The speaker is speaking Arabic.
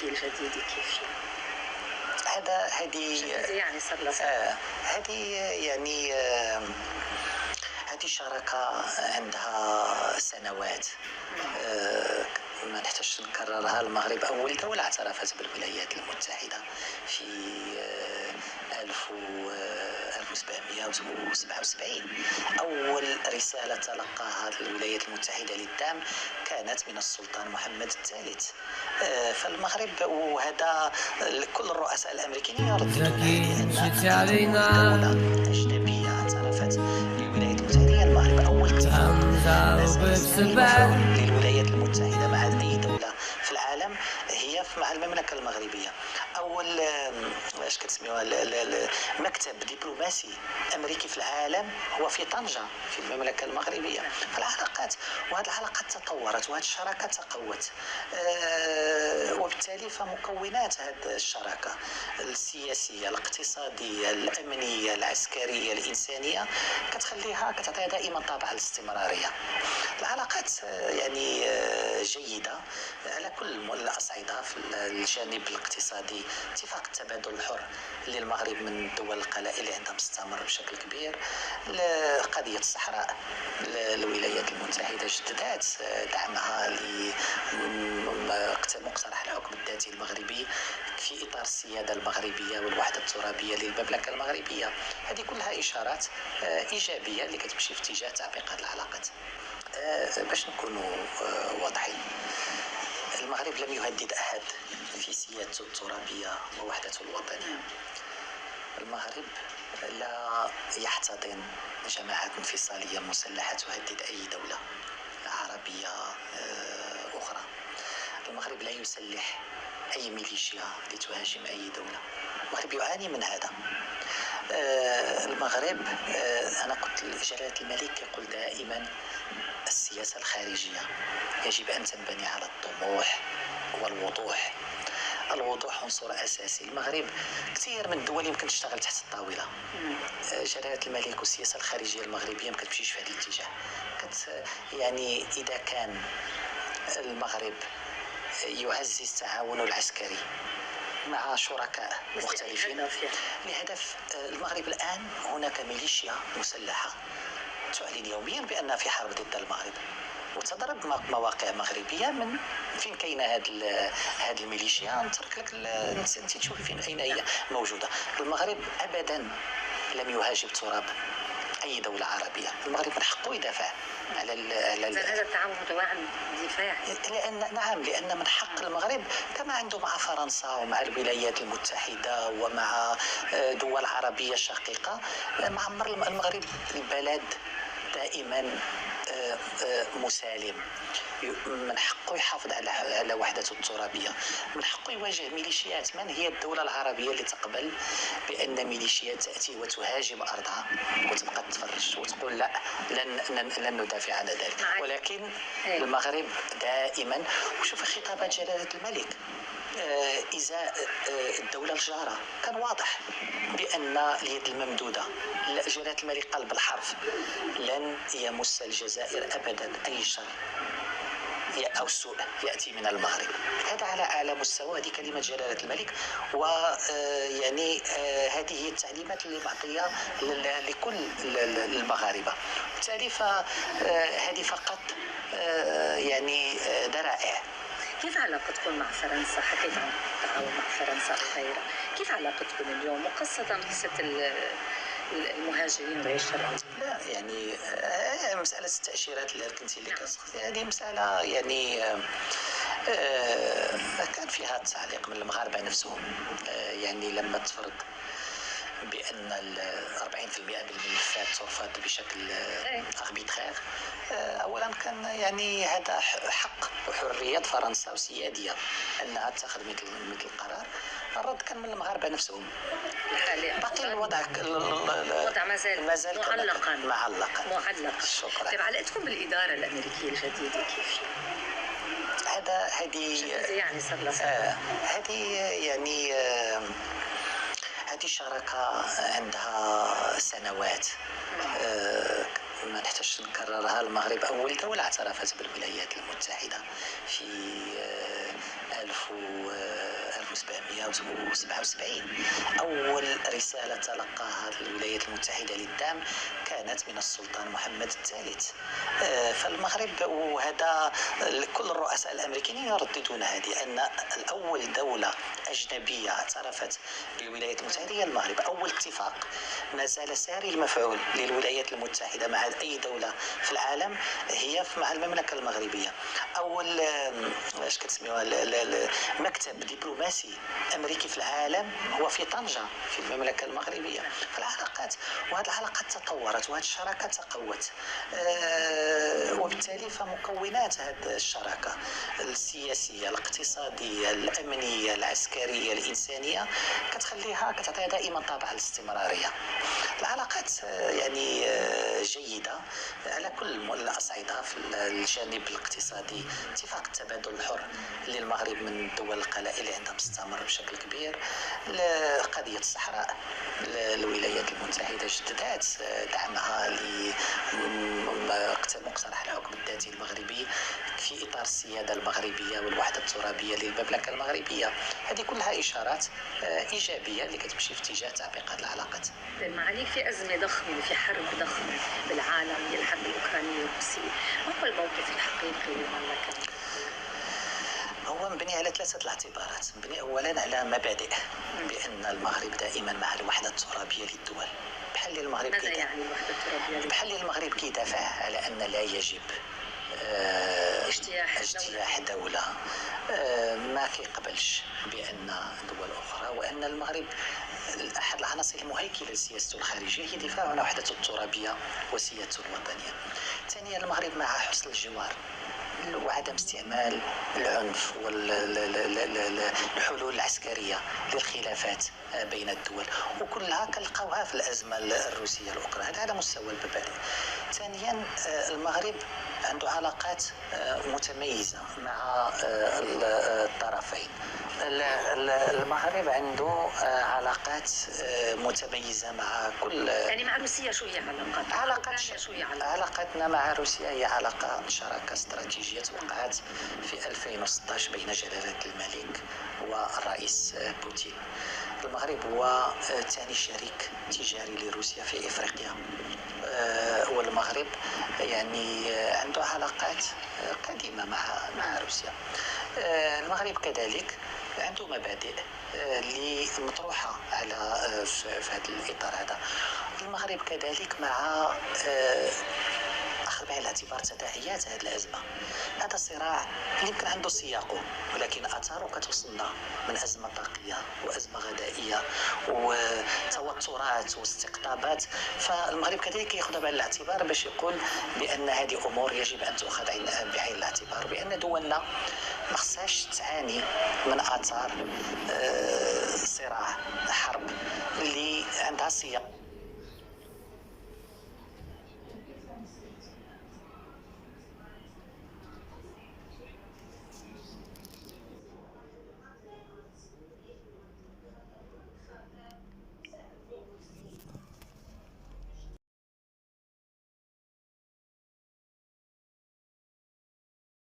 الأمريكي الجديد كيف هذه يعني صار لها هذه يعني هذه شراكة عندها سنوات. ما نحتاج نكررها. المغرب أول دولة اعترفت بالولايات المتحدة في 1777. أول رسالة تلقاها الولايات المتحدة للدعم كانت من السلطان محمد الثالث. فالمغرب، وهذا كل الرؤساء الأمريكيين يرددون عليه، أن دولة أجنبية اعترفت بالولايات المتحدة هي المغرب. أول اتفاق للولايات المتحدة مع أي دولة في العالم هي مع المملكة المغربية. أول اش كتسميوها مكتب دبلوماسي أمريكي في العالم هو في طنجة في المملكة المغربية. فالعلاقات، وهذه العلاقات تطورت وهذه الشراكة تقوت، وبالتالي فمكونات هذه الشراكة السياسية الاقتصادية الأمنية العسكرية الإنسانية كتعطيها دائما طابع الاستمرارية. العلاقات يعني جيدة على كل الأصعدة. في الجانب الاقتصادي اتفاق التبادل الحر اللي المغرب من الدول القلائل اللي عندها مستمر بشكل كبير. قضية الصحراء الولايات المتحدة جددت دعمها لمقترح الحكم الذاتي المغربي في إطار السيادة المغربية والوحدة الترابية للمملكة المغربية. هذه كلها إشارات إيجابية اللي كتمشي في اتجاه تعميق هذه العلاقات. باش نكونوا واضحين، المغرب لم يهدد أحد في سيادته الترابية ووحدته الوطنية. المغرب لا يحتضن جماعات انفصالية مسلحة تهدد أي دولة عربية أخرى. المغرب لا يسلح أي ميليشيا لتهاجم أي دولة. المغرب يعاني من هذا. المغرب، أنا قلت جلالة الملك يقول دائما السياسة الخارجية يجب أن تنبني على الطموح والوضوح. الوضوح عنصر أساسي. المغرب كثير من الدول يمكن تشتغل تحت الطاولة. جلالة الملك والسياسة الخارجية المغربية ما كتمشيش في هذا الاتجاه. يعني إذا كان المغرب يعزز تعاونه العسكري مع شركاء مختلفين لهدف المغرب، الآن هناك ميليشيا مسلحة تعلن يوميا بأنها في حرب ضد المغرب وتضرب مواقع مغربية. من فين كاينه هذه الميليشيا؟ نترك لك انت تشوفي فين اين هي موجوده. المغرب ابدا لم يهاجم تراب اي دوله عربيه. المغرب من حقه يدافع على هذا التعاون متوازن دفاعي. لان من حق المغرب كما عنده مع فرنسا ومع الولايات المتحده ومع دول عربيه شقيقه. معمر المغرب البلد دائما مسالم. من حقه يحافظ على وحدته الترابية. من حقه يواجه ميليشيات. من هي الدولة العربية اللي تقبل بأن ميليشيات تأتي وتهاجم أرضها وتبقى تتفرج وتقول لا لن ندافع على ذلك؟ ولكن المغرب دائما، وشوف خطابات جلالة الملك إزاء الدولة الجارة كان واضح بأن اليد الممدودة. جلالة الملك قال بالحرف لن يمس الجزائر أبدا أي شر أو سوء يأتي من المغرب. هذا على أعلى مستوى. هذه كلمة جلالة الملك، ويعني هذه هي التعليمات اللي معطية لكل المغاربة. بالتالي فهذه فقط يعني ذرائع. كيف علاقتكم مع فرنسا؟ حكيت عن التعاون مع فرنسا وغيرها. كيف علاقتكم اليوم، وخاصة قصة المهاجرين غير الشرعيين؟ لا يعني مسألة التأشيرات اللي كنتي اللي هذه مسألة يعني كان فيها تعليق من المغاربة نفسهم. يعني لما تفرض بأن 40% من الملفات ترفض بشكل أربيترير، أولا كان يعني هذا حق وحرية فرنسا وسيادية أنها تأخذ مثل القرار. الرد كان من المغاربة نفسهم. باقي الوضع مازال معلقا. شكرا. طيب علاقتكم بالإدارة الأمريكية الجديدة كيف؟ هذه يعني صار لها هذه يعني هذه شراكة عندها سنوات. ما نحتاج نكررها. المغرب أول دولة اعترفت بالولايات المتحدة في 1900 1777. أول رسالة تلقاها الولايات المتحدة للدعم كانت من السلطان محمد الثالث. فالمغرب، وهذا كل الرؤساء الأمريكيين يرددون هذه، أن الأول دولة أجنبية اعترفت بالولايات المتحدة هي المغرب. أول اتفاق ما زال ساري المفعول للولايات المتحدة مع أي دولة في العالم هي مع المملكة المغربية. أول اش كتسميوها مكتب دبلوماسي أمريكي في العالم هو في طنجة في المملكة المغربية. فالعلاقات، وهذه العلاقات تطورت وهذه الشراكة تقوت، وبالتالي فمكونات هذه الشراكة السياسية الاقتصادية الأمنية العسكرية الإنسانية كتعطيها دائما طابع الاستمرارية. العلاقات يعني جيدة على كل الأصعدة. في الجانب الاقتصادي اتفاق التبادل الحر اللي المغرب من الدول القلائل اللي عندها مستمر بشكل كبير. قضية الصحراء الولايات المتحدة جددت دعمها لمقترح الحكم الذاتي المغربي في إطار السيادة المغربية والوحدة الترابية للمملكة المغربية. هذه كلها إشارات إيجابية اللي كتمشي في اتجاه تعميق هذه العلاقات. معاليك في أزمة ضخمة وفي حرب ضخمة بالعالم هي الحرب الأوكرانية الروسية، ما هو الموقف الحقيقي للمملكة؟ هو مبني على ثلاثة الاعتبارات. مبني أولا على مبادئ بأن المغرب دائما مع الوحدة الترابية للدول. بحال المغرب ماذا يعني الوحدة الترابية؟ بحال المغرب كيدافع على أن لا يجب اجتياح دولة ما كيقبلش بأن دول أخرى، وأن المغرب أحد العناصر المهيكلة لسياسته الخارجية هي دفاع عن وحدته الترابية وسيادته الوطنية. ثانيا المغرب مع حسن الجوار وعدم استعمال العنف والحلول العسكرية للخلافات بين الدول، وكلها كنلقاوها في الأزمة الروسية الأوكرانية. هذا على مستوى المبادئ. ثانيا المغرب عنده علاقات متميزة مع الطرفين. المغرب عنده علاقات متميزة مع كل، يعني مع روسيا شو هي علاقاتنا مع روسيا هي علاقة شراكة استراتيجية وقعت في 2016 بين جلالة الملك والرئيس بوتين. المغرب هو ثاني شريك تجاري لروسيا في إفريقيا، والمغرب يعني عنده علاقات قديمة مع روسيا. المغرب كذلك عنده مبادئ اللي مطروحة على في هذا الإطار هذا. المغرب كذلك مع أخذ بعين الاعتبار تداعيات هذه الأزمة. هذا الصراع يمكن عنده سياقه، ولكن آثاره كتوصلنا من أزمة طاقية وأزمة غذائية وتوترات واستقطابات. فالمغرب كذلك يأخذ بعين الاعتبار باش يقول بأن هذه أمور يجب أن تؤخذ بعين الاعتبار، بأن دولنا ما خصهاش تعاني من آثار صراع حرب اللي عندها سياق